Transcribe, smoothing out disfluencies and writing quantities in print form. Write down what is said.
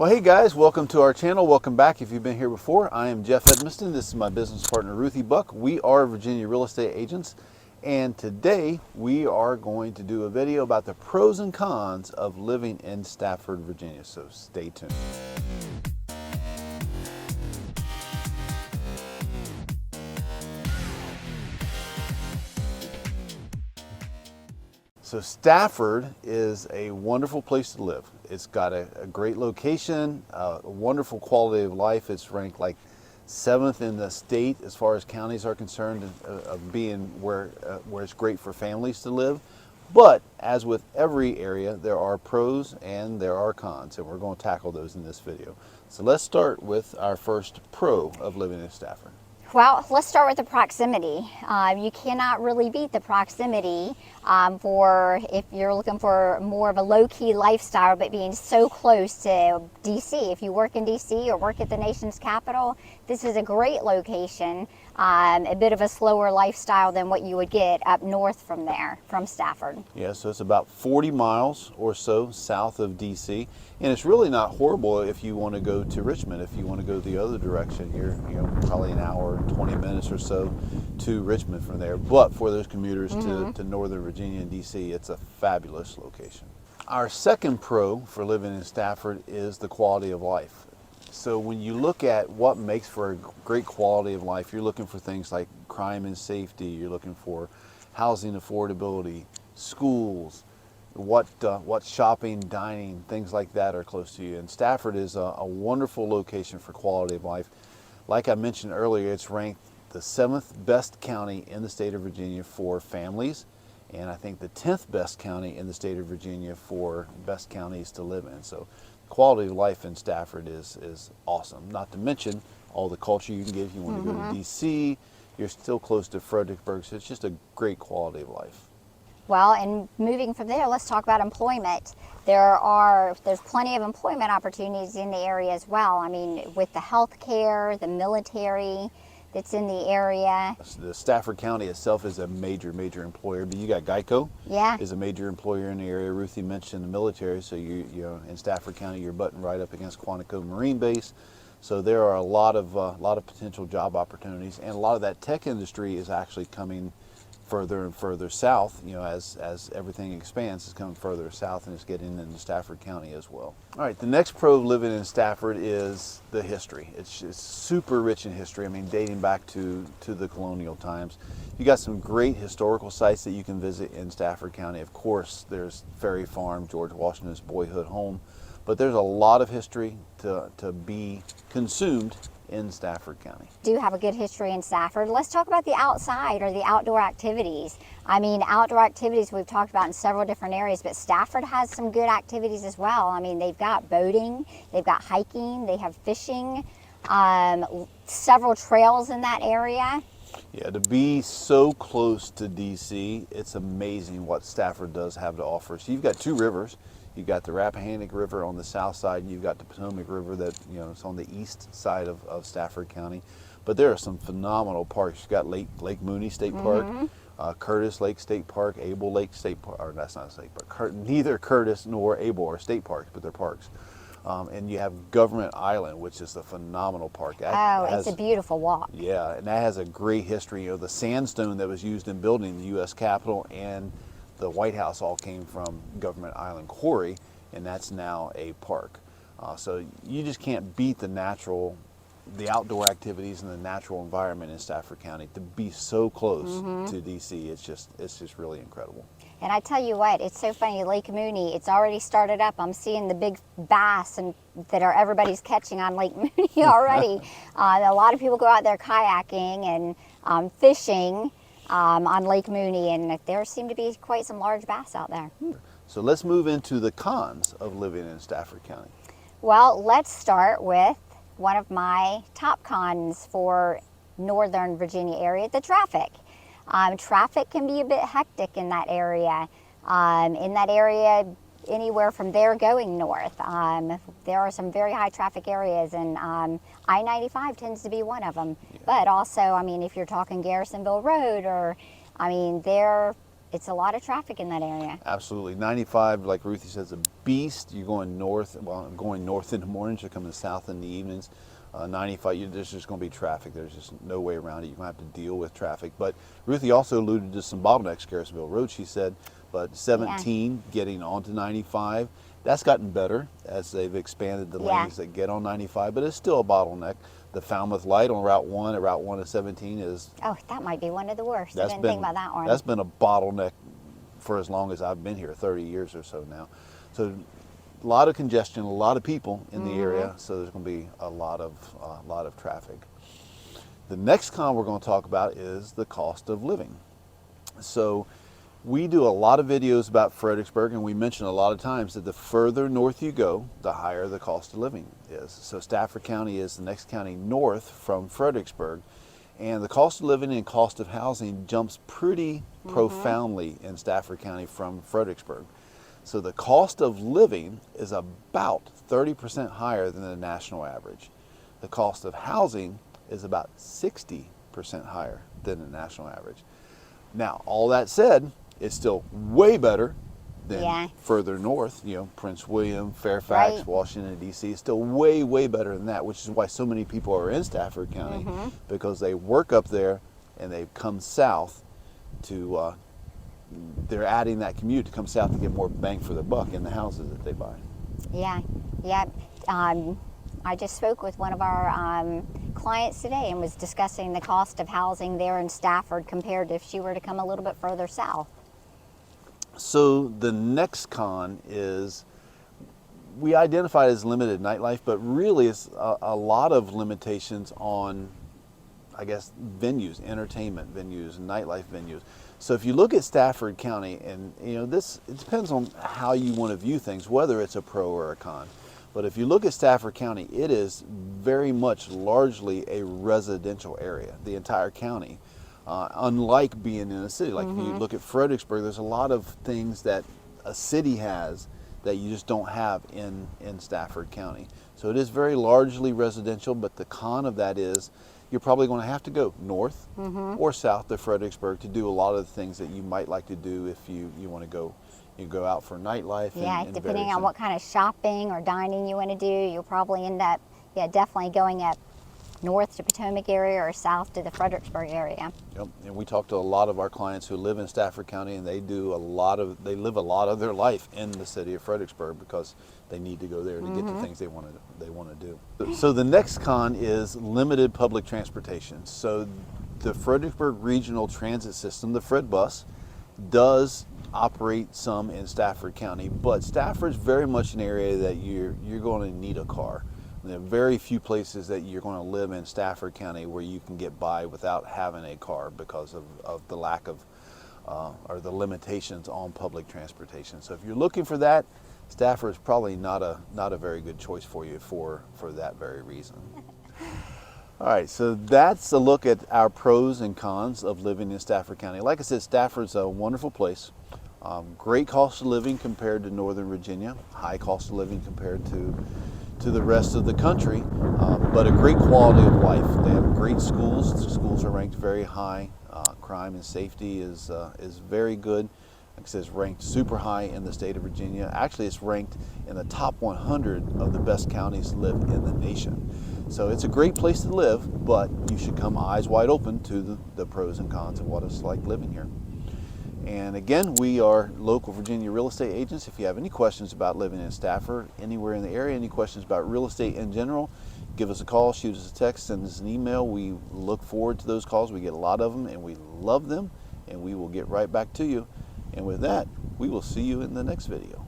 Well, hey guys, welcome to our channel. Welcome back if you've been here before. I am Jeff Edmiston. This is my business partner, Ruthie Buck. We are Virginia real estate agents, and today we are going to do a video about the pros and cons of living in Stafford, Virginia. So stay tuned. So Stafford is a wonderful place to live. It's got a great location, a wonderful quality of life. It's ranked like 7th in the state as far as counties are concerned of being where it's great for families to live. But as with every area, there are pros and there are cons, and we're going to tackle those in this video. So let's start with our first pro of living in Stafford. Well, let's start with the proximity. You cannot really beat the proximity for if you're looking for more of a low-key lifestyle, but being so close to DC. If you work in DC or work at the nation's capital, this is a great location. A bit of a slower lifestyle than what you would get up north from there, from Stafford. Yeah, so it's about 40 miles or so south of DC, and it's really not horrible if you want to go to Richmond. If you want to go the other direction, you're probably an hour and 20 minutes or so to Richmond from there. But for those commuters to Northern Virginia and DC, it's a fabulous location. Our second pro for living in Stafford is the quality of life. So when you look at what makes for a great quality of life, you're looking for things like crime and safety, you're looking for housing affordability, schools, what shopping, dining, things like that are close to you. And Stafford is a wonderful location for quality of life. Like I mentioned earlier, it's ranked the 7th best county in the state of Virginia for families, and I think the 10th best county in the state of Virginia for best counties to live in. So quality of life in Stafford is awesome. Not to mention all the culture you can get if you want to go to DC. You're still close to Fredericksburg, so it's just a great quality of life. Well, and moving from there, let's talk about employment. There's plenty of employment opportunities in the area as well. I mean, with the healthcare, the military that's in the area. The Stafford County itself is a major employer, but you got Geico. Yeah. Is a major employer in the area. Ruthie mentioned the military, so you in Stafford County, you're butting right up against Quantico Marine Base. So there are a lot of potential job opportunities, and a lot of that tech industry is actually coming further and further south. As everything expands, it's coming further south, and it's getting into Stafford County as well. All right, the next pro of living in Stafford is the history. It's super rich in history. I mean, dating back to the colonial times. You got some great historical sites that you can visit in Stafford County. Of course, there's Ferry Farm, George Washington's boyhood home, but there's a lot of history to be consumed in Stafford County. Do have a good history in Stafford. Let's talk about the outside or the outdoor activities. I mean, outdoor activities we've talked about in several different areas, but Stafford has some good activities as well. I mean, they've got boating, they've got hiking, they have fishing, several trails in that area. Yeah, to be so close to DC, it's amazing what Stafford does have to offer. So you've got two rivers. You've got the Rappahannock River on the south side, and you've got the Potomac River that it's on the east side of Stafford County. But there are some phenomenal parks. You've got Lake Mooney State Park, Curtis Lake State Park, Able Lake State Park, or that's not a state park. Neither Curtis nor Able are state parks, but they're parks. And you have Government Island, which is a phenomenal park. It's a beautiful walk. Yeah, and that has a great history. The sandstone that was used in building the U.S. Capitol and the White House all came from Government Island Quarry, and that's now a park. So you just can't beat the outdoor activities and the natural environment in Stafford County. To be so close to DC, it's just really incredible. And I tell you what, it's so funny, Lake Mooney, it's already started up. I'm seeing the big bass that everybody's catching on Lake Mooney already. A lot of people go out there kayaking and fishing on Lake Mooney, and there seem to be quite some large bass out there. So let's move into the cons of living in Stafford County. Well, let's start with one of my top cons for Northern Virginia area, the traffic. Traffic can be a bit hectic in that area. Anywhere from there going north. There are some very high traffic areas, and I-95 tends to be one of them. Yeah. But also, I mean, if you're talking Garrisonville Road, or, I mean, there it's a lot of traffic in that area. Absolutely. 95, like Ruthie says, a beast. You're going north. Well, I'm going north in the mornings. You're coming south in the evenings. 95, there's just going to be traffic. There's just no way around it. You're going to have to deal with traffic. But Ruthie also alluded to some bottlenecks, Garrisonville Road, she said. But 17 getting onto 95, that's gotten better as they've expanded the lanes that get on 95, but it's still a bottleneck. The Falmouth Light on Route 1 at Route 1 of 17 is... Oh, that might be one of the worst. I didn't think about that one. That's been a bottleneck for as long as I've been here, 30 years or so now. So a lot of congestion, a lot of people in the area, so there's going to be a lot of traffic. The next con we're going to talk about is the cost of living. So we do a lot of videos about Fredericksburg, and we mention a lot of times that the further north you go, the higher the cost of living is. So Stafford County is the next county north from Fredericksburg, and the cost of living and cost of housing jumps pretty profoundly in Stafford County from Fredericksburg. So the cost of living is about 30% higher than the national average. The cost of housing is about 60% higher than the national average. Now, all that said, it's still way better than further north, Prince William, Fairfax, Washington, D.C. It's still way, way better than that, which is why so many people are in Stafford County, because they work up there and they've come south to, they're adding that commute to come south to get more bang for their buck in the houses that they buy. Yeah. I just spoke with one of our clients today and was discussing the cost of housing there in Stafford compared to if she were to come a little bit further south. So the next con is, we identify it as limited nightlife, but really it's a lot of limitations on, I guess, venues, entertainment venues, nightlife venues. So if you look at Stafford County, and it depends on how you want to view things, whether it's a pro or a con. But if you look at Stafford County, it is very much largely a residential area, the entire county. Unlike being in a city, like if you look at Fredericksburg, there's a lot of things that a city has that you just don't have in Stafford County. So it is very largely residential, but the con of that is you're probably going to have to go north or south to Fredericksburg to do a lot of the things that you might like to do if you want to go. You go out for nightlife. Yeah, depending on what kind of shopping or dining you want to do, you'll probably end up, definitely going up north to Potomac area or south to the Fredericksburg area. Yep, and we talk to a lot of our clients who live in Stafford County, and they live a lot of their life in the city of Fredericksburg because they need to go there to get the things they want to do. So the next con is limited public transportation. So the Fredericksburg Regional Transit System, the Fred Bus, does operate some in Stafford County, but Stafford's very much an area that you're going to need a car. There are very few places that you're going to live in Stafford County where you can get by without having a car because of the lack of or the limitations on public transportation. So if you're looking for that, Stafford is probably not a very good choice for you for that very reason. All right, so that's a look at our pros and cons of living in Stafford County. Like I said, Stafford's a wonderful place. Great cost of living compared to Northern Virginia. High cost of living compared to the rest of the country, but a great quality of life. They have great schools. The schools are ranked very high. Crime and safety is very good. Like I said, it's ranked super high in the state of Virginia. Actually, it's ranked in the top 100 of the best counties to live in the nation. So it's a great place to live, but you should come eyes wide open to the pros and cons of what it's like living here. And again, we are local Virginia real estate agents. If you have any questions about living in Stafford, anywhere in the area, any questions about real estate in general, give us a call, shoot us a text, send us an email. We look forward to those calls. We get a lot of them and we love them, and we will get right back to you. And with that, we will see you in the next video.